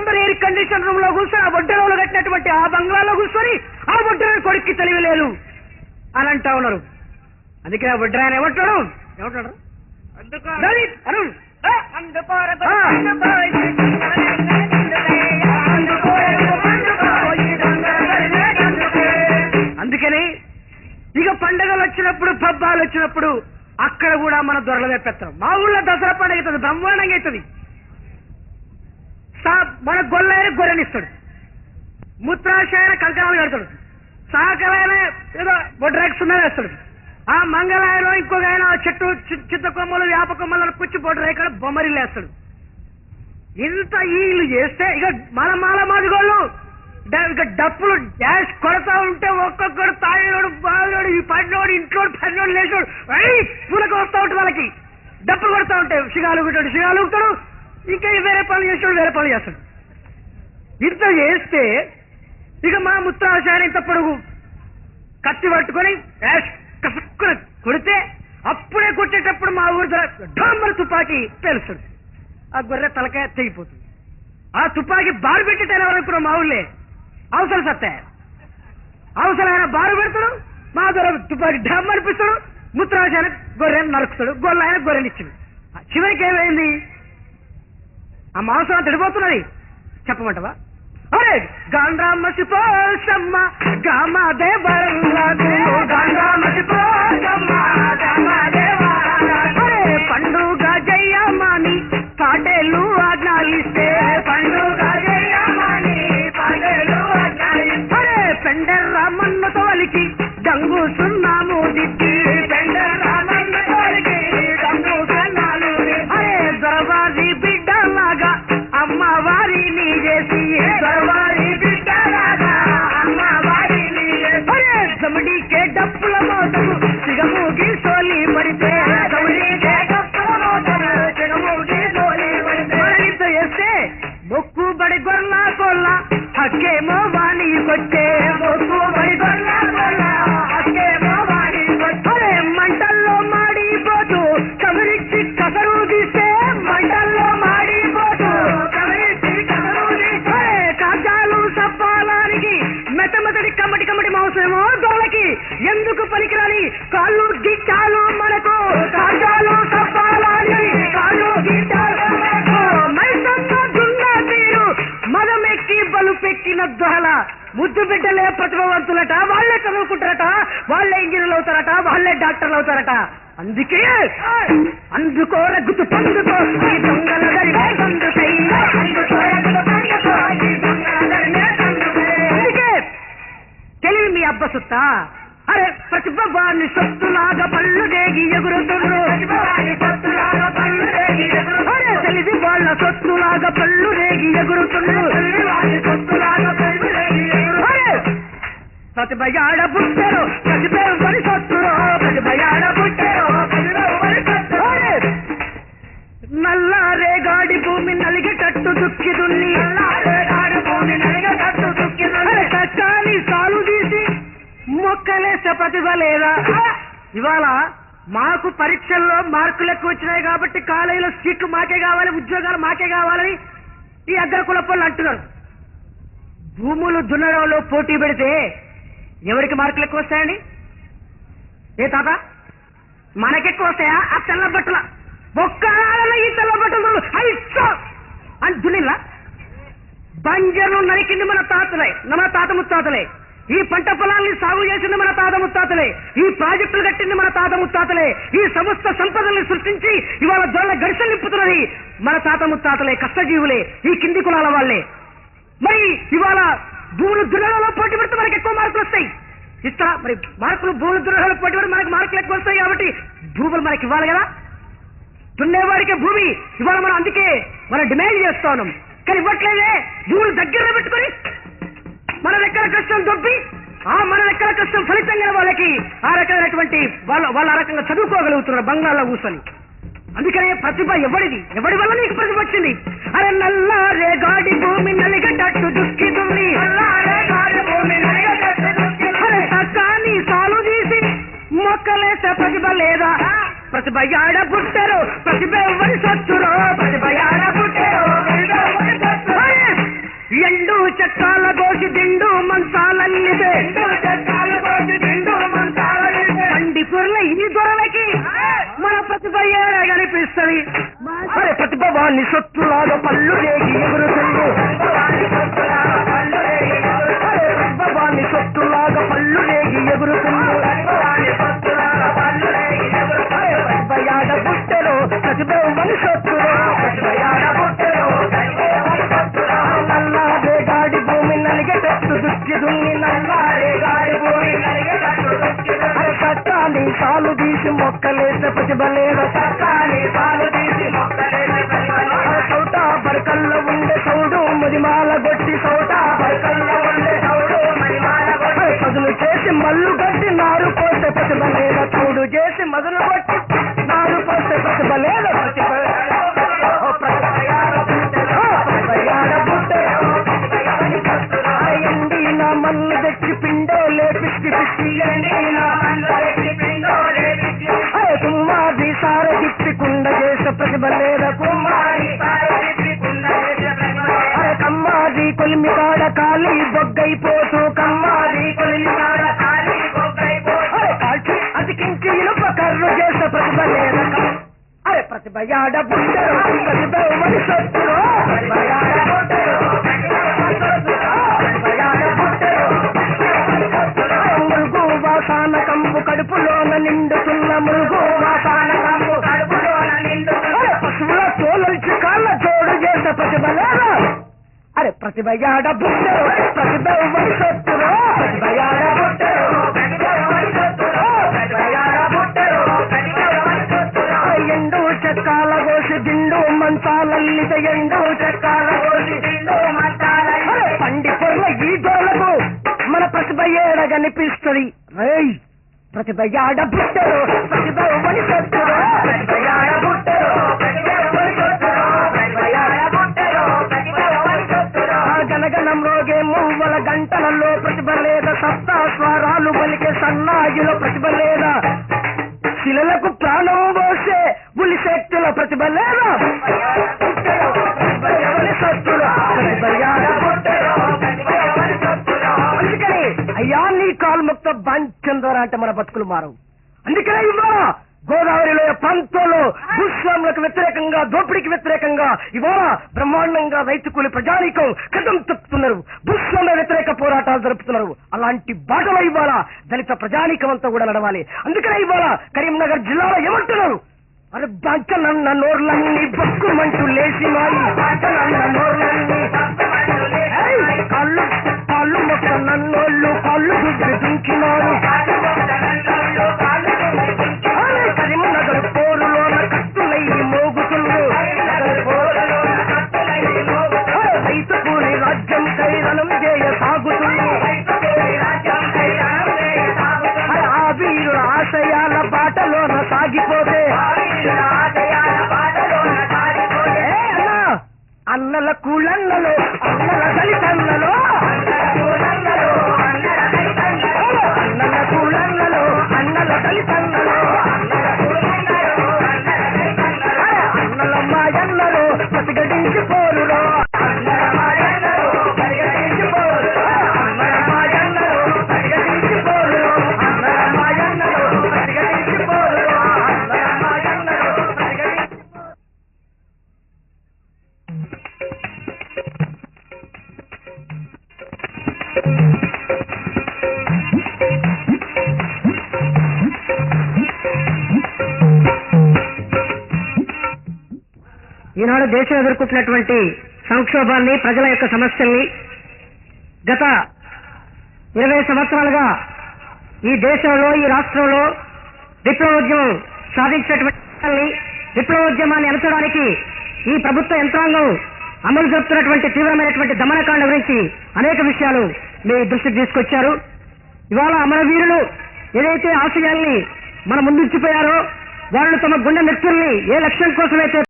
Number air condition room లో కూర్చొని ఆ బొడ్డలో కట్టినటువంటి ఆ బంగ్లాలో కూర్చొని ఆ బొడ్డరాని కొడుక్కి తెలియలేదు అని అంటా ఉన్నారు. అందుకే ఆ బొడ్డరాయన ఏమంటాడు అందుకని ఇక పండుగలు వచ్చినప్పుడు పబ్బాలు వచ్చినప్పుడు అక్కడ కూడా మన దొరలదే పెత్తనం. మా ఊళ్ళో దసరా పండుగ అవుతుంది, బ్రహ్మాండంగా అవుతుంది. మన గొల్లైన గొర్రెనిస్తాడు, ముత్రాశైన కంకణాలు కడతాడు, సాకలైన ఏదో బొడ్రాకి సున్నా వేస్తాడు, ఆ మంగళాయలో ఇంకొక ఆయన చెట్టు చిత్త కొమ్మలు వేప కొమ్మలను పుచ్చి బొడ్రాయికాడ బొమ్మరిల్లు వేస్తాడు. ఇంత వీళ్ళు చేస్తే ఇక మాల మాదిగోళ్ళు ఇక డప్పులు డాష్ కొడతా ఉంటే ఒక్కొక్కడు తాగినోడు బావినోడు ఈ పడినోడు ఇంట్లోడు పడినోడు లేచాడు పూలకు వస్తూ ఉంటుంది. వాళ్ళకి డప్పులు కొడతా ఉంటాయి, సిగాలు ఉంటాడు, ఇంకా వేరే పనులు చేసాడు, వేరే పనులు చేస్తాడు. ఇంత చేస్తే ఇక మా ముత్తాశాన్ని ఇంత పొడుగు కత్తి పట్టుకొని కసుక్కుని కొడితే అప్పుడే కొట్టేటప్పుడు మా ఊరి ఢాంబర్ తుపాకీ పేలుస్తాడు. ఆ గొర్రె తలకాయ తెగిపోతుంది. ఆ తుపాకీ బారు పెట్టి తెలవరనుకున్న మా ఊళ్ళే అవసరం సత్తా అవసరమైన బారు పెడతాడు, మా దొర తుపాకీ ఢమ్ అనిపిస్తాడు, ముత్రాశాన్ని గొర్రెని నరుకుతాడు, గొర్రె ఆయన గొర్రెనిచ్చింది. చివరికి ఏమైంది? ఆ మాంసం అంత ఎడిపోతున్నది చెప్పమంటవా? అరే గాండ్రామసిపోసమ్మ గామాదే అరే పండుగ జయమాని పాటేలు ఆజ్ఞాలిస్తే అరే పెండెర్ర మన్ను తోలికి డంగు సున్నాము దిద్ది అరే దొరవారి బిడ్డలాగా అమ్మవారిని చేసి అరే జమడికే డప్పుల మోతము సిగమూగి సోలి పడితే చేస్తే మొక్కు బడి గొర్ల కొల్ల హక్కేమో వాణికొచ్చే అరే మంటల్లో మాడిపోతూ కమిరిచ్చి కసరు తీస్తే మంటల్లో మాడిపోతూ అరే కాజాలు సప్పాలానికి మెత్తమెత్తడి కమ్మటి మాంసమేమో దోలకి ఎందుకు పనికిరాని కాళ్ళు గిట్టాలు మనకు కాజాలు సప్పాలానికి కాళ్ళు గిట్టాలు మైసమ్మ దున్న తీరు మదమెక్కి బలుపెక్కిన దొహల ముద్దు బిడ్డలే ప్రతిభావంతులట, వాళ్లే చదువుకుంటారట, వాళ్లే ఇంజనీర్లు అవుతారట, వాళ్లే డాక్టర్లు అవుతారట. అందుకే అందుకోర గుర్తు పండుకో ఈ దొంగల అందుకే తెలివి మీ అబ్బ సుత్తా. అరే ప్రతిభ వారిని సొత్తులాగా పళ్ళు దేగి ఎగురుతుండ్రు, అరే తెలివి వాళ్ళ సొత్తులాగా పళ్ళు రేగి ఎగురుతుండ్రు. అరే ప్రతిభయాడ పుట్టారు ప్రతిభ పని సొత్తులో ప్రతిభయాడ పుట్టారు. అరే నల్లారే గాడి భూమి నలిగేటట్టు దుక్కి దున్ని కష్టాన్ని సాలు తీసి మొక్కలేసే ప్రతిభ లేదా? ఇవాళ మాకు పరీక్షల్లో మార్కులు ఎక్కువ వచ్చినాయి కాబట్టి కాలేజీలో సీట్లు మాకే కావాలి, ఉద్యోగాలు మాకే కావాలని ఈ అగ్ర కులపళ్ళు అంటున్నారు. భూములు దున్నడంలో పోటీ పెడితే ఎవరికి మార్కులు ఎక్కువ వస్తాయండి? ఏ తాత మనకెక్కువ వస్తాయా? ఆ తెల్ల బట్టల ఒక్క ఈ తెల్ల బట్టలు అని దున్నిలా బంజరు నరికింది మన తాత ముత్తాతలే, ఈ పంట పొలాల్ని సాగు చేసింది మన తాత ముత్తాతలే, ఈ ప్రాజెక్టులు కట్టింది మన తాత ముత్తాతలే, ఈ సమస్త సంపదల్ని సృష్టించి ఇవాళ దొరల గడిసెలు నింపుతున్నది మన తాత ముత్తాతలే, కష్టజీవులే, ఈ కింది కులాల వాళ్లే. మరి ఇవాళ భూములు దున్నడంలో పోటీ పెడితే మనకి ఎక్కువ మార్కులు వస్తాయి. ఇస్తా మరి మార్కులు భూములు దున్నడంలో పోటీ పెడితే మనకి మార్కులు ఎక్కువ వస్తాయి కాబట్టి భూములు మనకి ఇవ్వాలి కదా. దున్నేవాడికే భూమి ఇవాళ మనం అందుకే మనం డిమాండ్ చేస్తా ఉన్నాం, కానీ ఇవ్వట్లేదే. భూములు దగ్గరలో పెట్టుకుని మన దగ్గర కష్టం దొబ్బి ఆ మన దగ్గర కష్టం ఫలితంగా వాళ్ళకి ఆ రకమైనటువంటి వాళ్ళు ఆ రకంగా చదువుకోగలుగుతున్నారు బంగ్లాల్లో కూర్చొని. అందుకనే ప్రతిభ ఎవడి వల్ల నీకు ప్రతిభ వచ్చింది? అరే నల్లారే గాడి భూమి నలిగేటట్టు దుక్కి దున్ని అరే సక్కాని సాలు తీసి మొక్కలేసే ప్రతిభ లేదా? ప్రతిభ యాడ పుట్టారు ప్రతిభ ఎవరి సత్తురో ప్రతిభ యాడ పుట్టారు చక్కాల గోసి దిండు మంచాలల్లితే పండి పొరల ఈ దొరలకి మన ప్రతిభ ఏడ కనిపిస్తుంది. ప్రతిభవాన్ని సొత్తులాగా పళ్ళు రేగి ఎగురుతుంది. ప్రతిభవాన్ని సొత్తులాగా పళ్ళు రేగి ఎగురుతుంది. ప్రతిభయాడ బుట్టెలో ప్రతిభవని సొత్తులో నల్లాడే గాడి భూమి నలిగేటట్టు దుఃఖి దున్ని నల్లాడే భూమి సక్కాని సాలు తీసి మొక్కలేసే ప్రతిభలేద సౌటా బరకల్లో ఉండే సౌడు మదిమాల గొట్టి సౌటా బరకల్లో ఉండే సౌడు పదులు చేసి మల్లు గట్టి నారు పోసే ప్రతిభలేద చౌడు చేసి మదులు కొట్టి నారు పోసే ప్రతిభలేద ఎండిన మల్లు తెచ్చి పిండోలే పిచ్చి పిచ్చి కుమ్మాది సార దిప్పికుండ చేసే ప్రతిభలేద కమ్మాది కొలిమి కాడ కాలి బొగ్గైపోతూ కమ్మాది కొలిమి కాడ కాలి కాల్చి అతికించి ఇనుప కర్రు చేసే ప్రతిభలేద ప్రతిభయాడ బుట్టరు ప్రతిభ సొత్తులో మురుగు వాసాన కంపు కడుపులోన నిండుతున్న మురుగు వాసాన కంపు కడుపులోన నిండుతున్న పశువుల తోలల్చి కాళ్ళ జోడు చేసే ప్రతిభలేదా ప్రతిభయాడ బుట్టరు ప్రతిభ సొత్తులో ప్రతిభయాడ బుట్టరు ఎండు చెక్కాల గోసి దిండు మంచాలల్లిత ఎండు చెక్కాల గోసి దిండు పండి పొరల ఈ గోలకు మన ప్రతిభ ఏడ కనిపిస్తుంది. ప్రతిభ యాడ బుట్టరు ప్రతిభ సొత్తులో గనగనం రోగే మువ్వల గంటలలో ప్రతిభ లేదా సప్తా స్వరాలు పలికే సన్నాయుల ప్రతిభ లేదా శిలలకు ప్రాణం పోసే బులి శక్తుల ప్రతిభ లేదా అందుకని అయ్యా నీ కాల్ముక్త బాంచందోరా అంటే మన బతుకులు మారవు. అందుకనే ఇవాళ గోదావరిలో ప్రాంతంలో భూస్వాములకు వ్యతిరేకంగా దోపిడీకి వ్యతిరేకంగా ఇవాళ బ్రహ్మాండంగా రైతు కూలి ప్రజానీకం కథం తప్పుతున్నారు. భూస్వామ్య వ్యతిరేక పోరాటాలు జరుపుతున్నారు. అలాంటి బాటలో ఇవాళ దళిత ప్రజానీకం అంతా కూడా నడవాలి. అందుకనే ఇవాళ కరీంనగర్ జిల్లాలో ఏమంటున్నారు? అరే బాంచనన్న నోర్లన్నీ బొక్కుమంటూ లేచి మాయి నోర్లన్నీ కాళ్ళు కాళ్ళు మొక్క నన్నోళ్ళు కాళ్ళు గుడ్డు దుంకినారు. కరీంనగర్ పోరులోన కత్తులయ్యి మోగుతున్నారు. రైతు కూలి రాజ్యం కైరణం చేయ సాగుతుంది. ఆ వీరుల ఆశయాల బాటలోన సాగిపోతే అన్నల కూలన్నలో అన్నల దళితన్నలో అన్నల కూలన్నలో అన్నల దళితన్నలో అన్నల మాయన్నలో ప్రతిఘటించి పోరులో ఈనాడు దేశం ఎదుర్కొంటున్నటువంటి సంక్షోభాన్ని ప్రజల యొక్క సమస్యల్ని గత 20 సంవత్సరాలుగా ఈ దేశంలో ఈ రాష్ట్రంలో విప్లవోద్యమం సాధించినటువంటి విప్లవోద్యమాన్ని అణచడానికి ఈ ప్రభుత్వ యంత్రాంగం అమలు జరుపుతున్నటువంటి తీవ్రమైనటువంటి దమనకాండ గురించి అనేక విషయాలు మీ దృష్టికి తీసుకొచ్చారు. ఇవాళ అమరవీరులు ఏదైతే ఆశయాల్ని మన ముందుంచిపోయారో వాళ్ళు తమ గుండె నెత్తుల్ని ఏ లక్ష్యం కోసమైతే